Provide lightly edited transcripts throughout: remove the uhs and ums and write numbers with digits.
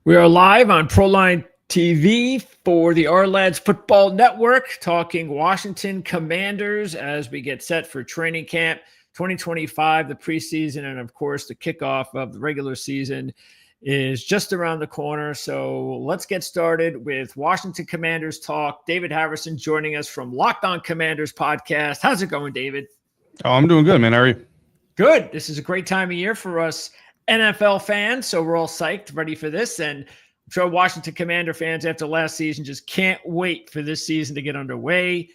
We are live on Proline TV for the Our Football Network, talking Washington Commanders as we get set for training camp 2025, the preseason, and of course, the kickoff of the regular season is just around the corner. So let's get started with Washington Commanders talk. David Harrison joining us from Locked On Commanders podcast. How's it going, David? Oh, I'm doing good, man. How are you? Good. This is a great time of year for us NFL fans, so we're all psyched, ready for this. And I'm sure Washington Commander fans after last season just can't wait for this season to get underway.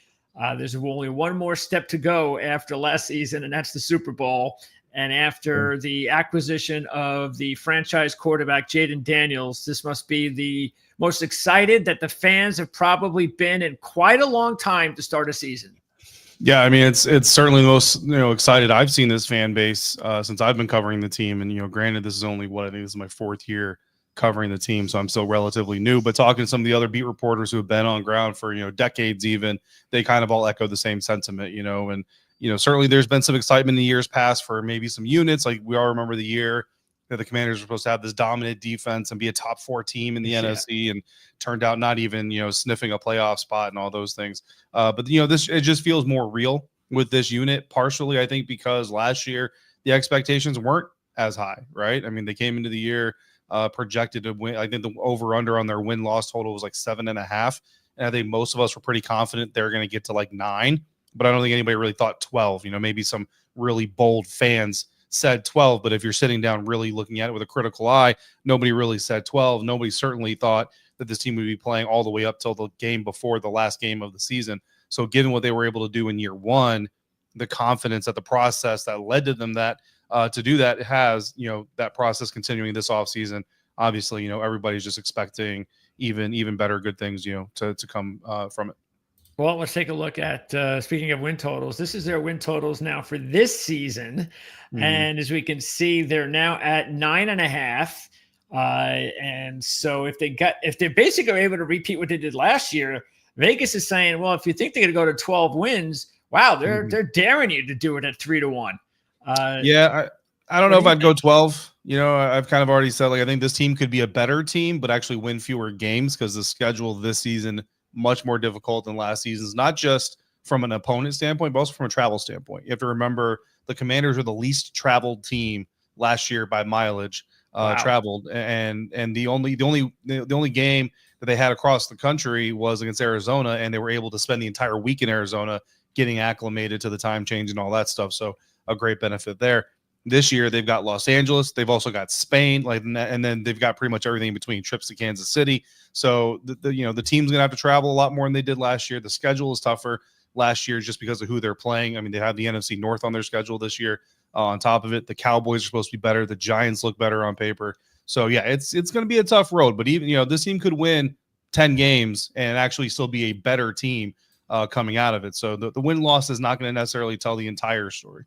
There's only one more step to go after last season, and that's the Super Bowl. And after the acquisition of the franchise quarterback, Jaden Daniels, this must be the most excited that the fans have probably been in quite a long time to start a season. Yeah, I mean, it's certainly the most excited I've seen this fan base since I've been covering the team. And granted, this is only I think this is my fourth year covering the team, so I'm still relatively new. But talking to some of the other beat reporters who have been on ground for decades, even they kind of all echo the same sentiment. And certainly there's been some excitement in the years past for maybe some units. Like we all remember the year that the Commanders were supposed to have this dominant defense and be a top 4 team in the NFC, and turned out not even sniffing a playoff spot and all those things. But it just feels more real with this unit, partially I think because last year the expectations weren't as high, right? I mean, they came into the year projected to win. I think the over under on their win-loss total was like 7.5, and I think most of us were pretty confident they're going to get to like 9, but I don't think anybody really thought 12. Maybe some really bold fans said 12, but if you're sitting down really looking at it with a critical eye, nobody really said 12. Nobody certainly thought that this team would be playing all the way up till the game before the last game of the season. So given what they were able to do in year one, the confidence that the process that led to them to do that has, that process continuing this offseason. Obviously, everybody's just expecting even better good things, to come from it. Well, let's take a look at, speaking of win totals, this is their win totals now for this season. Mm-hmm. And as we can see, they're now at 9.5. And so if they're basically able to repeat what they did last year, Vegas is saying, well, if you think they're going to go to 12 wins, wow, they're daring you to do it at 3-1. Yeah, I don't know if I'd go 12. I've kind of already said, I think this team could be a better team, but actually win fewer games because the schedule this season much more difficult than last season's, not just from an opponent standpoint, but also from a travel standpoint. You have to remember the Commanders were the least traveled team last year by mileage traveled, and the only game that they had across the country was against Arizona, and they were able to spend the entire week in Arizona getting acclimated to the time change and all that stuff. So a great benefit there. This year they've got Los Angeles, they've also got Spain, and then they've got pretty much everything in between, trips to Kansas City. So the team's gonna have to travel a lot more than they did last year. The schedule is tougher last year just because of who they're playing. I mean, they have the NFC North on their schedule this year. On top of it, the Cowboys are supposed to be better. The Giants look better on paper. So yeah, it's going to be a tough road. But even this team could win 10 games and actually still be a better team coming out of it. So the win-loss is not going to necessarily tell the entire story.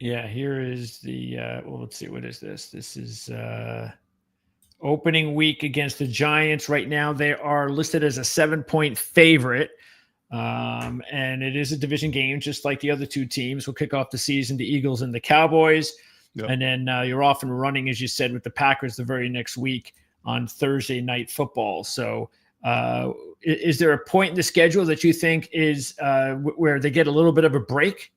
Yeah, here is the let's see, what is this? This is opening week against the Giants. Right now, they are listed as a 7-point favorite. And it is a division game, just like the other two teams. Will kick off the season, the Eagles and the Cowboys. Yep. And then you're off and running, as you said, with the Packers the very next week on Thursday Night Football. So is there a point in the schedule that you think is where they get a little bit of a break?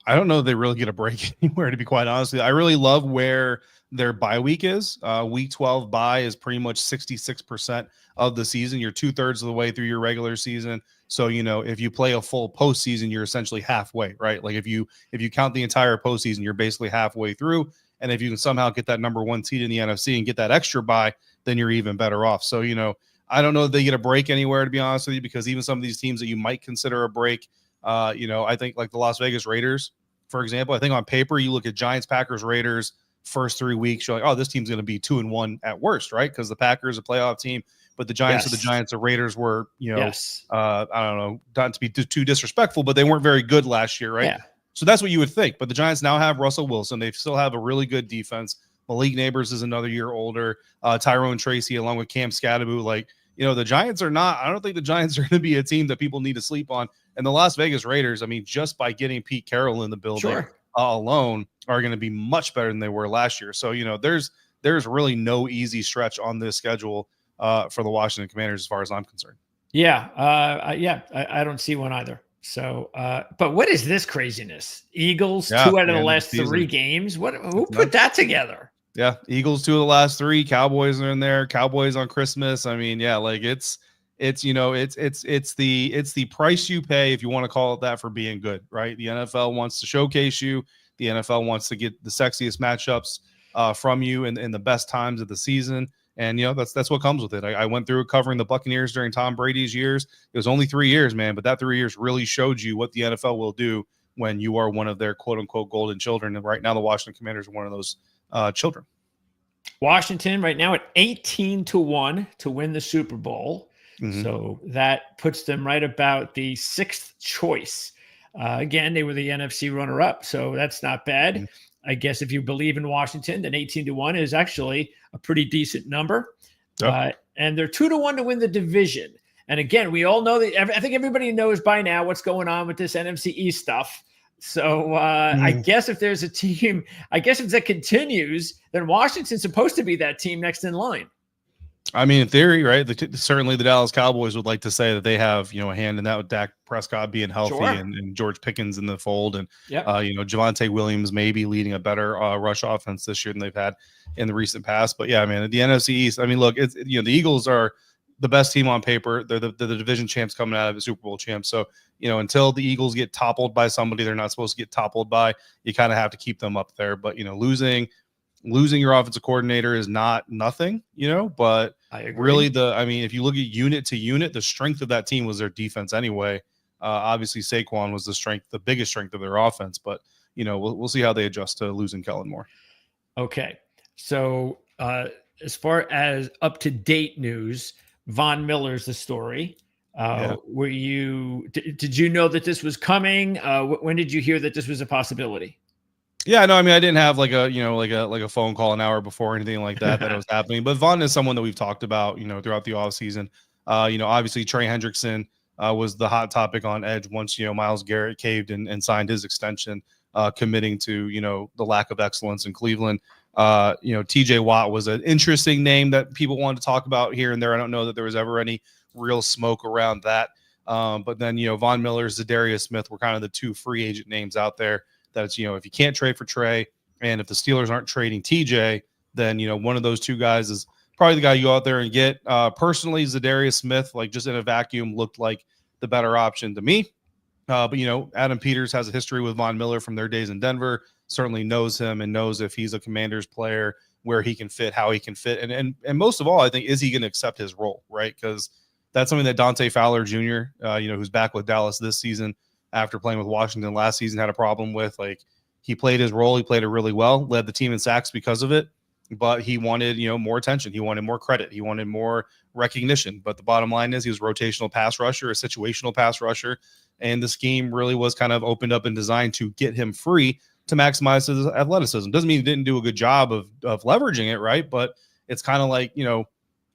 I don't know if they really get a break anywhere, to be quite honest with you. I really love where their bye week is. Week 12 bye is pretty much 66% of the season. You're 2/3 of the way through your regular season. So, if you play a full postseason, you're essentially halfway, right? Like if you count the entire postseason, you're basically halfway through. And if you can somehow get that number 1 seed in the NFC and get that extra bye, then you're even better off. So, I don't know if they get a break anywhere, to be honest with you, because even some of these teams that you might consider a break, I think like the Las Vegas Raiders, for example, I think on paper, you look at Giants, Packers, Raiders, first 3 weeks, you're like, oh, this team's going to be 2-1 at worst, right? Because the Packers are a playoff team, but the Giants are the Giants. The Raiders were, I don't know, not to be too disrespectful, but they weren't very good last year, right? Yeah. So that's what you would think. But the Giants now have Russell Wilson. They still have a really good defense. Malik Neighbors is another year older. Tyrone Tracy, along with Cam Scadaboo, the Giants are not – I don't think the Giants are going to be a team that people need to sleep on. And the Las Vegas Raiders, I mean, just by getting Pete Carroll in the building alone are going to be much better than they were last year. So, there's there's really no easy stretch on this schedule for the Washington Commanders, as far as I'm concerned. Yeah. I don't see one either. So, but what is this craziness? Eagles, Yeah, 2 out of the man, last season. 3 games. Who That's put nuts. that together? Yeah, Eagles 2 of the last 3. Cowboys are in there. Cowboys on Christmas. I mean, yeah, like it's the price you pay, if you want to call it that, for being good, right? The NFL wants to showcase you. The NFL wants to get the sexiest matchups from you in the best times of the season. And, that's what comes with it. I went through covering the Buccaneers during Tom Brady's years. It was only 3 years, man, but that 3 years really showed you what the NFL will do when you are one of their quote unquote golden children. And right now, the Washington Commanders are one of those children. Washington right now at 18-1 to win the Super Bowl. Mm-hmm. So that puts them right about the 6th choice. Again, they were the NFC runner-up, so that's not bad. Mm-hmm. I guess if you believe in Washington, then 18-1 is actually a pretty decent number. Yep. And they're 2-1 to win the division. And again, we all know that. I think everybody knows by now what's going on with this NFC East stuff. So I guess if there's a team, I guess if that continues, then Washington's supposed to be that team next in line. I mean, in theory, right? Certainly the Dallas Cowboys would like to say that they have, a hand in that with Dak Prescott being healthy. Sure. and George Pickens in the fold. And, Yep. Javonte Williams maybe leading a better rush offense this year than they've had in the recent past. But yeah, man, at the NFC East, I mean, look, the Eagles are the best team on paper. They're the division champs coming out of the Super Bowl champs. So, until the Eagles get toppled by somebody they're not supposed to get toppled by, you kind of have to keep them up there. But, losing your offensive coordinator is not nothing, but I agree. really if you look at unit to unit, the strength of that team was their defense anyway. Obviously Saquon was the biggest strength of their offense, but we'll see how they adjust to losing Kellen Moore. Okay. So as far as up-to-date news, Von Miller's the story. Did you know that this was coming? When did you hear that this was a possibility? Yeah, no, I mean, I didn't have like a phone call an hour before or anything like that was happening. But Von is someone that we've talked about, throughout the offseason. Obviously Trey Hendrickson was the hot topic on Edge once, Myles Garrett caved and signed his extension, committing to, the lack of excellence in Cleveland. TJ Watt was an interesting name that people wanted to talk about here and there. I don't know that there was ever any real smoke around that. But then, Von Miller, Zadarius Smith were kind of the 2 free agent names out there. That's, if you can't trade for Trey and if the Steelers aren't trading TJ, then, one of those 2 guys is probably the guy you go out there and get. Personally, Zadarius Smith, like just in a vacuum, looked like the better option to me. But, Adam Peters has a history with Von Miller from their days in Denver, certainly knows him and knows if he's a Commanders player, where he can fit, how he can fit. And most of all, I think, is he going to accept his role, right? Because that's something that Dante Fowler Jr., who's back with Dallas this season, after playing with Washington last season, had a problem with. Like, he played his role. He played it really well, led the team in sacks because of it, but he wanted, more attention. He wanted more credit. He wanted more recognition. But the bottom line is he was a rotational pass rusher, a situational pass rusher. And the scheme really was kind of opened up and designed to get him free to maximize his athleticism. Doesn't mean he didn't do a good job of leveraging it, right? But it's kind of like,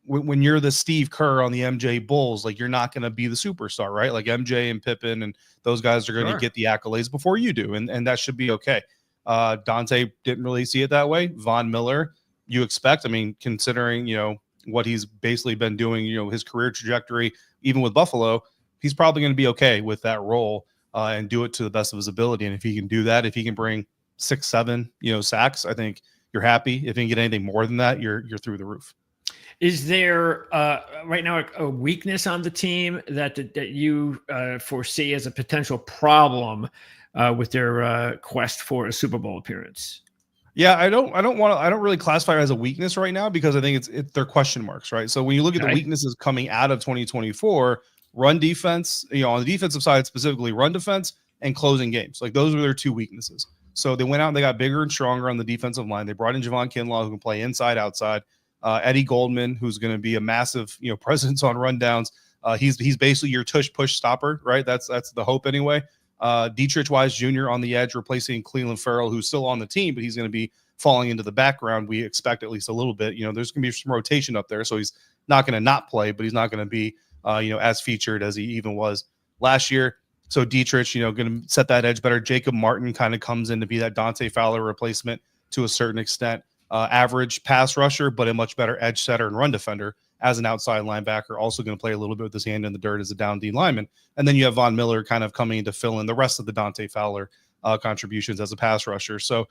when you're the Steve Kerr on the MJ Bulls, like, you're not going to be the superstar, right? Like MJ and Pippen and those guys are going to get the accolades before you do. And that should be okay. Dante didn't really see it that way. Von Miller, you expect, considering, what he's basically been doing, his career trajectory, even with Buffalo, he's probably going to be okay with that role and do it to the best of his ability. And if he can do that, if he can bring 6, 7, sacks, I think you're happy. If you can get anything more than that, you're through the roof. Is there right now a weakness on the team that you foresee as a potential problem with their quest for a Super Bowl appearance? Yeah, I don't really classify it as a weakness right now, because I think they're question marks, right? So when you look at the weaknesses coming out of 2024, run defense, on the defensive side specifically, run defense and closing games, like those are their 2 weaknesses. So they went out and they got bigger and stronger on the defensive line. They brought in Javon Kinlaw, who can play inside, outside. Eddie Goldman, who's going to be a massive, presence on rundowns. He's basically your tush push stopper, right? That's the hope anyway. Dietrich Wise Jr. on the edge, replacing Cleveland Farrell, who's still on the team, but he's going to be falling into the background. We expect at least a little bit. There's going to be some rotation up there, so he's not going to not play, but he's not going to be, as featured as he even was last year. So Dietrich, going to set that edge better. Jacob Martin kind of comes in to be that Dante Fowler replacement to a certain extent. average pass rusher, but a much better edge setter and run defender as an outside linebacker, also going to play a little bit with his hand in the dirt as a down D lineman. And then you have Von Miller kind of coming in to fill in the rest of the Dante Fowler contributions as a pass rusher. So,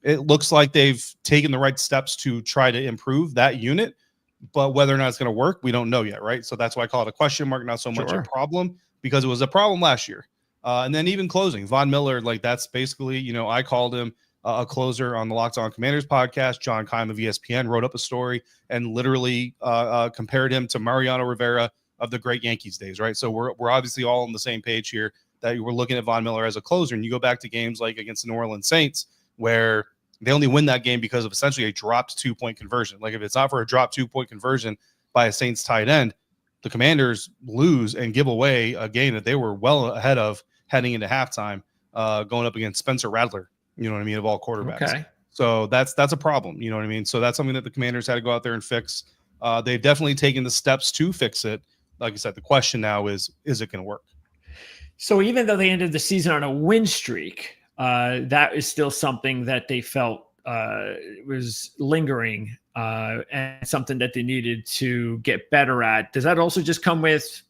it looks like they've taken the right steps to try to improve that unit, but whether or not it's going to work, we don't know yet, right? So that's why I call it a question mark, not so much a problem, because it was a problem last year. And then even closing, Von Miller, like that's basically, I called him a closer on the Locked On Commanders podcast. John Keim of ESPN wrote up a story and literally compared him to Mariano Rivera of the great Yankees days, right? So we're obviously all on the same page here that we're looking at Von Miller as a closer. And you go back to games like against the New Orleans Saints, where they only win that game because of essentially a dropped 2-point conversion. Like if it's not for a dropped 2-point conversion by a Saints tight end, the Commanders lose and give away a game that they were well ahead of heading into halftime, going up against Spencer Rattler, you know what I mean, of all quarterbacks. Okay. So that's a problem, you know what I mean? So that's something that the Commanders had to go out there and fix. They've definitely taken the steps to fix it. Like I said, the question now is it going to work? So even though they ended the season on a win streak, that is still something that they felt was lingering and something that they needed to get better at. Does that also just come with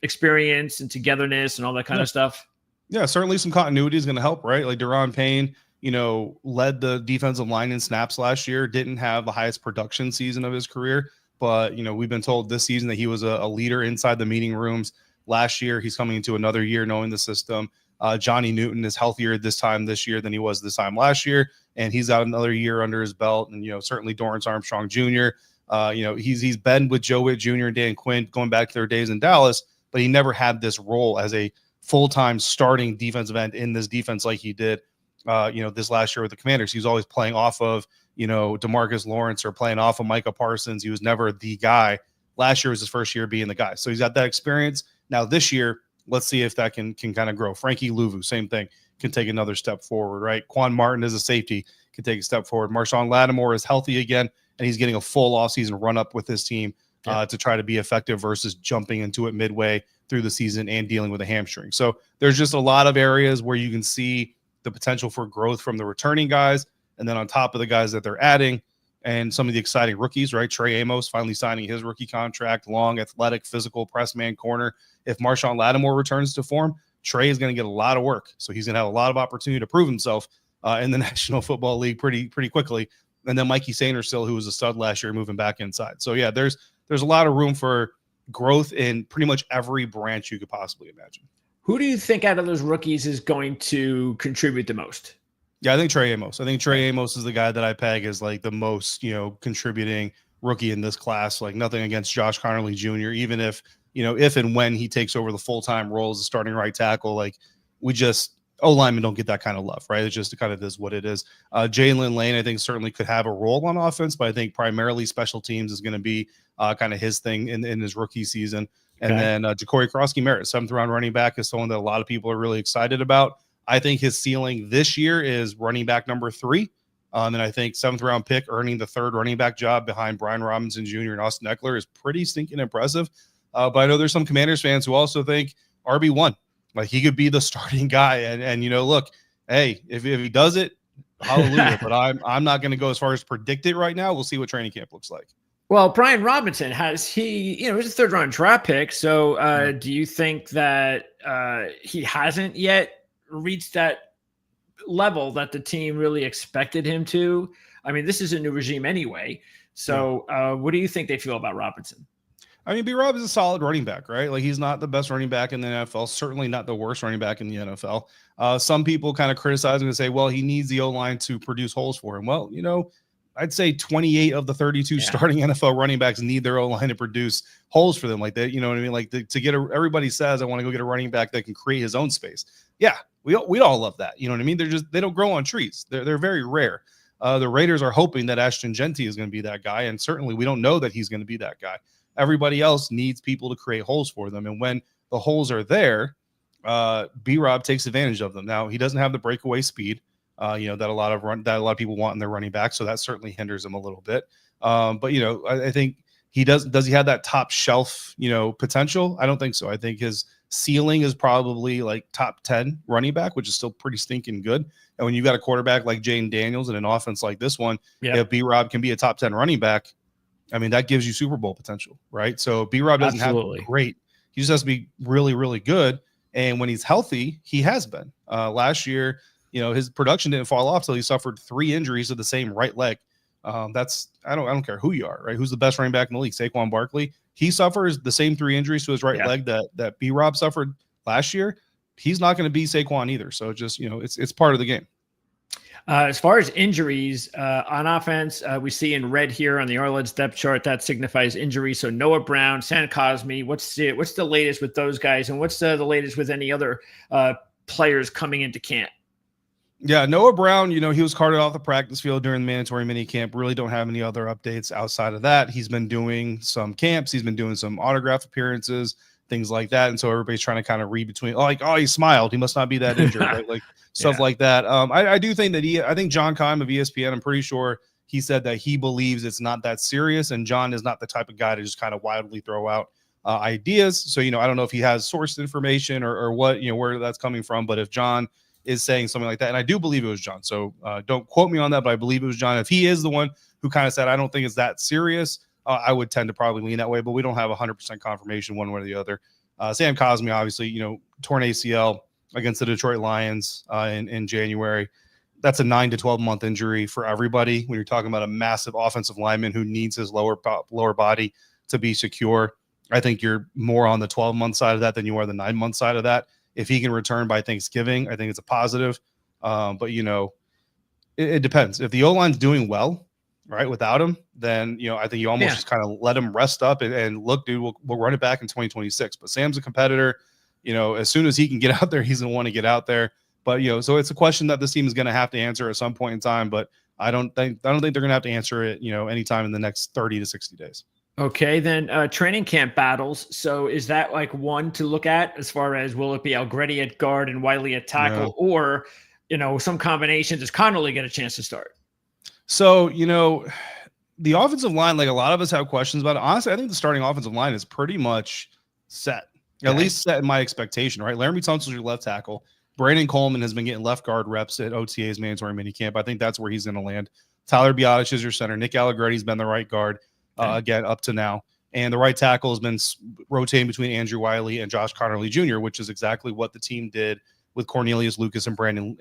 experience and togetherness and all that kind of stuff? Yeah, certainly some continuity is going to help, right? Like Daron Payne, led the defensive line in snaps last year, didn't have the highest production season of his career, but, we've been told this season that he was a leader inside the meeting rooms. Last year, he's coming into another year knowing the system. Johnny Newton is healthier this year than he was this time last year, and he's got another year under his belt. And certainly Dorrance Armstrong Jr. He's been with Joe Witt Jr. and Dan Quinn going back to their days in Dallas, but he never had this role as a full-time starting defensive end in this defense like he did, this last year with the Commanders. He was always playing off of DeMarcus Lawrence or playing off of Micah Parsons. He was never the guy. Last year was his first year being the guy, so he's got that experience. Now this year, let's see if that can kind of grow. Frankie Louvu, same thing, can take another step forward, right? Quan Martin as a safety can take a step forward. Marshawn Lattimore is healthy again, and he's getting a full offseason run-up with his team to try to be effective versus jumping into it midway through the season and dealing with a hamstring. So there's just a lot of areas where you can see the potential for growth from the returning guys, and then on top of the guys that they're adding, and some of the exciting rookies, right? Trey Amos finally signing his rookie contract, long, athletic, physical press man corner. If Marshawn Lattimore returns to form, Trey is going to get a lot of work. So he's going to have a lot of opportunity to prove himself in the National Football League pretty quickly. And then Mikey Sainristil, who was a stud last year, moving back inside. So yeah, there's a lot of room for growth in pretty much every branch you could possibly imagine. Who do you think out of those rookies is going to contribute the most? Yeah, I think Trey Amos. I think Trey Amos is the guy that I peg as like the most, contributing rookie in this class. Like nothing against Josh Conerly Jr., even if and when he takes over the full-time role as a starting right tackle, like O-linemen don't get that kind of love, right? It just kind of is what it is. Jalen Lane, I think, certainly could have a role on offense, but I think primarily special teams is going to be kind of his thing in his rookie season. And then Ja'Cory Krosky-Merritt, 7th-round running back, is someone that a lot of people are really excited about. I think his ceiling this year is running back number 3. And I think 7th-round pick earning the 3rd running back job behind Brian Robinson Jr. and Austin Eckler is pretty stinking impressive. But I know there's some Commanders fans who also think RB1, like he could be the starting guy. And look, hey, if he does it, hallelujah. But I'm not going to go as far as predict it right now. We'll see what training camp looks like. Well, Brian Robinson, he's a 3rd-round draft pick. So do you think that he hasn't yet reached that level that the team really expected him to? I mean, this is a new regime anyway. So what do you think they feel about Robinson? I mean, B-Rob is a solid running back, right? Like he's not the best running back in the NFL, certainly not the worst running back in the NFL. Some people kind of criticize him and say, well, he needs the O-line to produce holes for him. Well, I'd say 28 of the 32 starting NFL running backs need their O-line to produce holes for them. Like that, you know what I mean? Like to get everybody says, I want to go get a running back that can create his own space. Yeah, we all love that. You know what I mean? They don't grow on trees. They're very rare. The Raiders are hoping that Ashton Genty is going to be that guy, and certainly we don't know that he's going to be that guy. Everybody else needs people to create holes for them, and when the holes are there, B-Rob takes advantage of them. Now he doesn't have the breakaway speed, that a lot of people want in their running back, so that certainly hinders him a little bit. But I think he does. Does he have that top shelf, potential? I don't think so. I think his ceiling is probably like top 10 running back, which is still pretty stinking good. And when you've got a quarterback like Jane Daniels and an offense like this one, if B-Rob can be a top 10 running back, I mean, that gives you Super Bowl potential, right? So B-Rob doesn't have to be great. He just has to be really, really good. And when he's healthy, he has been. Last year, his production didn't fall off till he suffered 3 injuries to the same right leg. I don't care who you are, right? Who's the best running back in the league? Saquon Barkley. He suffers the same 3 injuries to his right leg that B-Rob suffered last year. He's not going to be Saquon either. So just, it's part of the game. As far as injuries on offense, we see in red here on the Arledge depth chart that signifies injuries. So Noah Brown, Sam Cosmi, what's the latest with those guys, and what's the latest with any other players coming into camp? Yeah, Noah Brown, he was carted off the practice field during the mandatory mini camp. Really don't have any other updates outside of that. He's been doing some camps. He's been doing some autograph appearances, things like that. And so everybody's trying to kind of read between, he smiled. He must not be that injured, right? Like stuff like that. I do think that I think John Keim of ESPN, I'm pretty sure he said that he believes it's not that serious. And John is not the type of guy to just kind of wildly throw out ideas. So, I don't know if he has sourced information or what, where that's coming from. But if John is saying something like that, and I do believe it was John, so don't quote me on that, but I believe it was John. If he is the one who kind of said, I don't think it's that serious, I would tend to probably lean that way, but we don't have 100% confirmation one way or the other. Sam Cosmi, obviously, torn ACL against the Detroit Lions in January. That's a 9 to 12 month injury for everybody when you're talking about a massive offensive lineman who needs his lower body to be secure. I think you're more on the 12-month side of that than you are the 9-month side of that. If he can return by Thanksgiving, I think it's a positive. But, it depends. If the O-line's doing well, right, without him, then, I think you almost just kind of let him rest up and look, dude, we'll run it back in 2026. But Sam's a competitor. As soon as he can get out there, he's going to want to get out there. But, so it's a question that this team is going to have to answer at some point in time. But I don't think they're going to have to answer it, anytime in the next 30 to 60 days. Okay, then training camp battles. So is that like one to look at as far as will it be Algretti at guard and Wiley at tackle, or, some combination? Does Connerly get a chance to start? So, the offensive line, like a lot of us have questions about it. Honestly, I think the starting offensive line is pretty much set, at least set in my expectation, right? Laramie Tunsil's your left tackle. Brandon Coleman has been getting left guard reps at OTA's mandatory minicamp. I think that's where he's going to land. Tyler Biadasz is your center. Nick Allegretti's been the right guard. Again, up to now. And the right tackle has been rotating between Andrew Wiley and Josh Connerly Jr., which is exactly what the team did with Cornelius Lucas and Brandon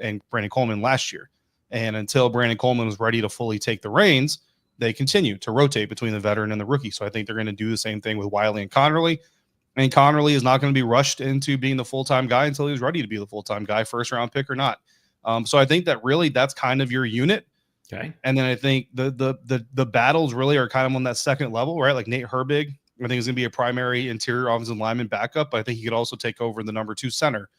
Coleman last year. And until Brandon Coleman was ready to fully take the reins, they continue to rotate between the veteran and the rookie. So I think they're going to do the same thing with Wiley and Connerly. And Connerly is not going to be rushed into being the full-time guy until he's ready to be the full-time guy, first-round pick or not. So I think that really that's kind of your unit. Okay. And then I think the battles really are kind of on that second level, right? Like Nate Herbig, I think is going to be a primary interior offensive lineman backup, but I think he could also take over the number 2 center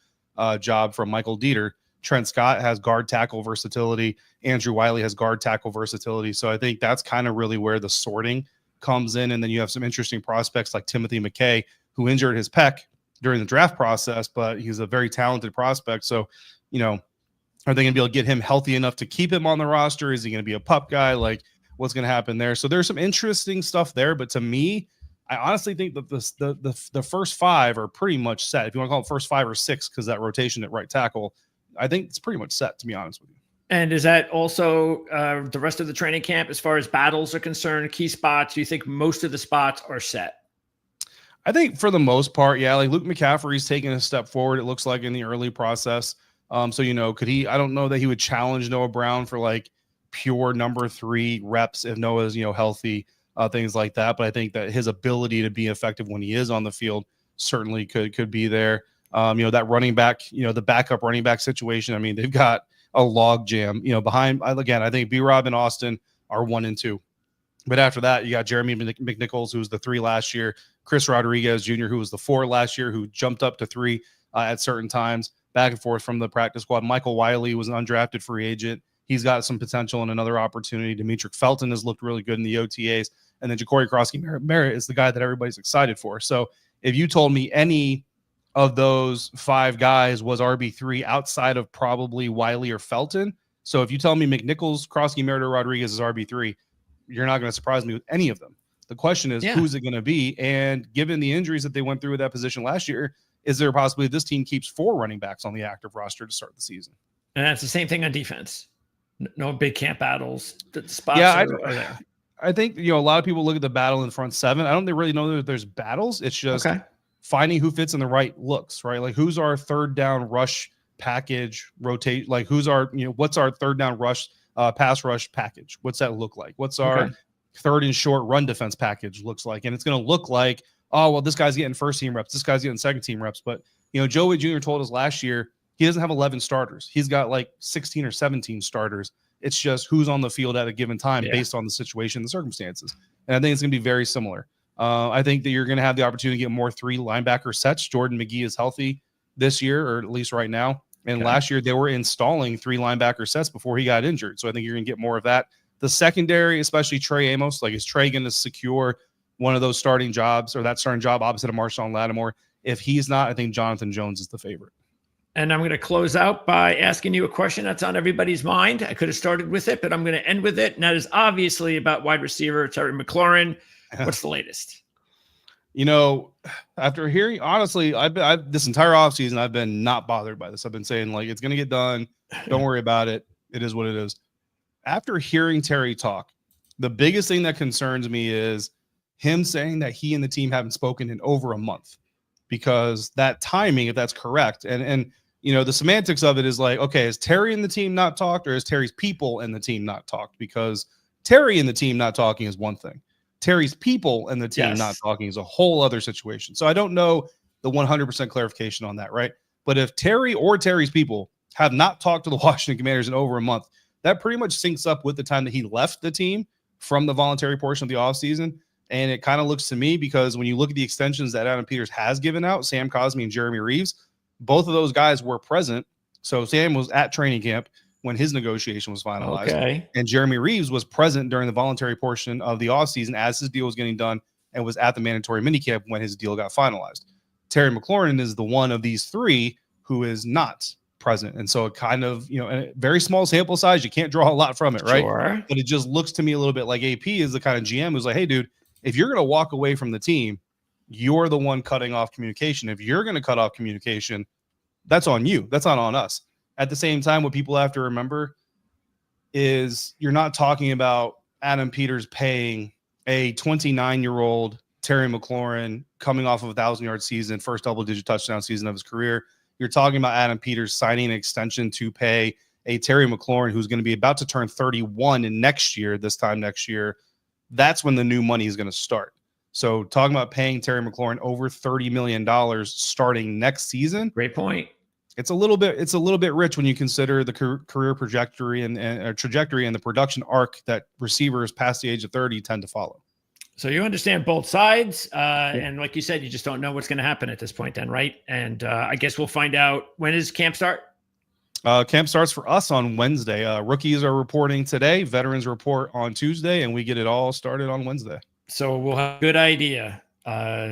job from Michael Dieter. Trent Scott has guard tackle versatility. Andrew Wiley has guard tackle versatility. So I think that's kind of really where the sorting comes in. And then you have some interesting prospects like Timothy McKay, who injured his pec during the draft process, but he's a very talented prospect. So, are they going to be able to get him healthy enough to keep him on the roster? Is he going to be a pup guy? Like, what's going to happen there? So there's some interesting stuff there. But to me, I honestly think that the first 5 are pretty much set. If you want to call it first 5 or 6, because that rotation at right tackle, I think it's pretty much set, to be honest with you. And is that also the rest of the training camp as far as battles are concerned, key spots? Do you think most of the spots are set? I think for the most part, yeah. Like Luke McCaffrey's taking a step forward, it looks like, in the early process. So, could he, I don't know that he would challenge Noah Brown for like pure number 3 reps if Noah's, healthy, things like that. But I think that his ability to be effective when he is on the field certainly could be there. That running back, the backup running back situation. I mean, they've got a log jam, behind. Again, I think B-Rob and Austin are 1 and 2. But after that, you got Jeremy McNichols, who was the 3 last year. Chris Rodriguez Jr., who was the 4 last year, who jumped up to 3 at certain times. Back and forth from the practice squad. Michael Wiley was an undrafted free agent. He's got some potential and another opportunity. Demetric Felton has looked really good in the OTAs. And then Ja'Cory Krosky-Merritt is the guy that everybody's excited for. So if you told me any of those 5 guys was RB3 outside of probably Wiley or Felton, so if you tell me McNichols, Krosky-Merritt, or Rodriguez is RB3, you're not going to surprise me with any of them. The question is, who's it going to be? And given the injuries that they went through with that position last year, is there a possibility this team keeps 4 running backs on the active roster to start the season? And that's the same thing on defense. No big camp battles. The spots Yeah, are there. I think, a lot of people look at the battle in front 7. I don't really know that there's battles. It's just finding who fits in the right looks, right? Like, who's our third down rush package rotate? Like, who's our, what's our third down rush, pass rush package? What's that look like? What's our third and short run defense package looks like? And it's going to look like, oh, well, this guy's getting first team reps. This guy's getting second team reps. But, Joe Wade Jr. told us last year, he doesn't have 11 starters. He's got like 16 or 17 starters. It's just who's on the field at a given time based on the situation, the circumstances. And I think it's going to be very similar. I think that you're going to have the opportunity to get more 3 linebacker sets. Jordan McGee is healthy this year, or at least right now. And last year they were installing 3 linebacker sets before he got injured. So I think you're going to get more of that. The secondary, especially Trey Amos, like, is Trey going to secure one of those starting jobs, or that starting job opposite of Marshawn Lattimore? If he's not, I think Jonathan Jones is the favorite. And I'm going to close out by asking you a question that's on everybody's mind. I could have started with it, but I'm going to end with it. And that is obviously about wide receiver Terry McLaurin. What's the latest? After hearing, honestly, I've this entire offseason, I've been not bothered by this. I've been saying, like, it's going to get done. Don't worry about it. It is what it is. After hearing Terry talk, the biggest thing that concerns me is him saying that he and the team haven't spoken in over a month, because that timing, if that's correct, and the semantics of it is like, okay, is Terry and the team not talked, or is Terry's people and the team not talked? Because Terry and the team not talking is one thing. Terry's people and the team not talking is a whole other situation. So I don't know the 100% clarification on that, right? But if Terry or Terry's people have not talked to the Washington Commanders in over a month, that pretty much syncs up with the time that he left the team from the voluntary portion of the offseason. And it kind of looks to me, because when you look at the extensions that Adam Peters has given out, Sam Cosmi and Jeremy Reeves, both of those guys were present. So Sam was at training camp when his negotiation was finalized. And Jeremy Reeves was present during the voluntary portion of the offseason as his deal was getting done, and was at the mandatory minicamp when his deal got finalized. Terry McLaurin is the one of these 3 who is not present. And so it kind of, a very small sample size, you can't draw a lot from it, right? Sure. But it just looks to me a little bit like AP is the kind of GM who's like, hey, dude, if you're going to walk away from the team, you're the one cutting off communication. If you're going to cut off communication, that's on you. That's not on us. At the same time, what people have to remember is you're not talking about Adam Peters paying a 29-year-old Terry McLaurin coming off of a 1,000-yard season, first double-digit touchdown season of his career. You're talking about Adam Peters signing an extension to pay a Terry McLaurin who's going to be about to turn 31 this time next year. That's when the new money is going to start. So talking about paying Terry McLaurin over $30 million starting next season. Great point. It's a little bit rich when you consider the career trajectory and the production arc that receivers past the age of 30 tend to follow. So you understand both sides. And like you said, you just don't know what's going to happen at this point then, right? And I guess we'll find out. When does camp start? Camp starts for us on Wednesday. Rookies are reporting today. Veterans report on Tuesday, and we get it all started on Wednesday. So we'll have a good idea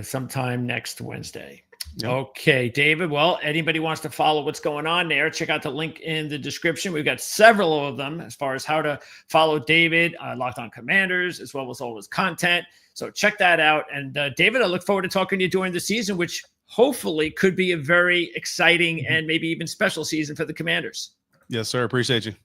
sometime next Wednesday. Yep. Okay, David. Well, anybody wants to follow what's going on there, check out the link in the description. We've got several of them as far as how to follow David, Locked On Commanders, as well as all his content. So check that out. And David, I look forward to talking to you during the season, which hopefully could be a very exciting and maybe even special season for the Commanders. Yes, sir. Appreciate you.